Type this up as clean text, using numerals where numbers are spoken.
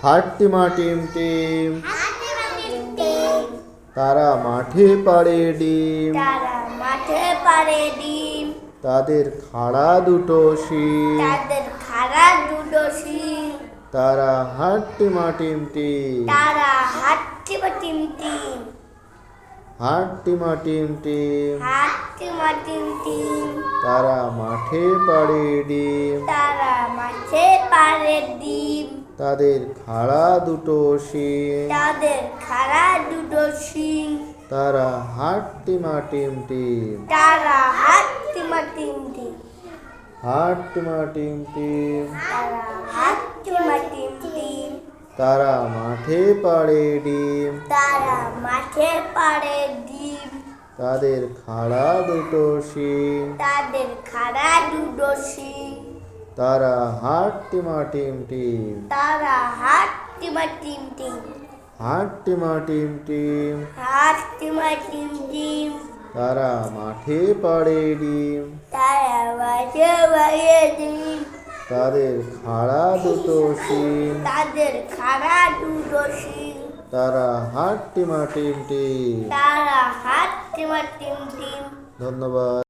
হাট্টিমা টিম টিম, হাট্টিমা টিম টিম, তারা মাঠে পাড়ে ডিম, তারা মাঠে পাড়ে ডিম, তাদের খাড়া দুটো শিং, তাদের খাড়া দুটো শিং, তারা হাট্টিমা টিম টিম, তারা হাট্টিমা টিম টিম, হাট্টিমা টিম টিম, হাট্টিমা টিম টিম, তারা মাঠে পাড়ে ডিম, তারা মাঠে পাড়ে ডিম, তাদের খাড়া দুটো শিং, তাদের খাড়া দুটো শিং, তারা হাট্টিমা টিম টিম, তারা হাট্টিমা টিম টিম, হাট্টিমা টিম টিম, তারা হাট্টিমা টিম টিম, তারা মাঠে পাড়ে ডিম, তারা মাঠে পাড়ে ডিম, তাদের খাড়া দুটো শিং, তাদের খাড়া দুটো শিং, তারা হাট্টিমা টিম টিম, তারা হাট্টিমা টিম টিম, হাট্টিমা টিম টিম, হাট্টিমা টিম টিম, তারা মাঠে পাড়ে ডিম, তারা মাঠে পাড়ে ডিম, তাদের খাড়া দুটো শিং, তাদের খাড়া দুটো শিং, তারা হাট্টিমা টিম টিম। তারা হাট্টিমা টিম টিম। ধন্যবাদ।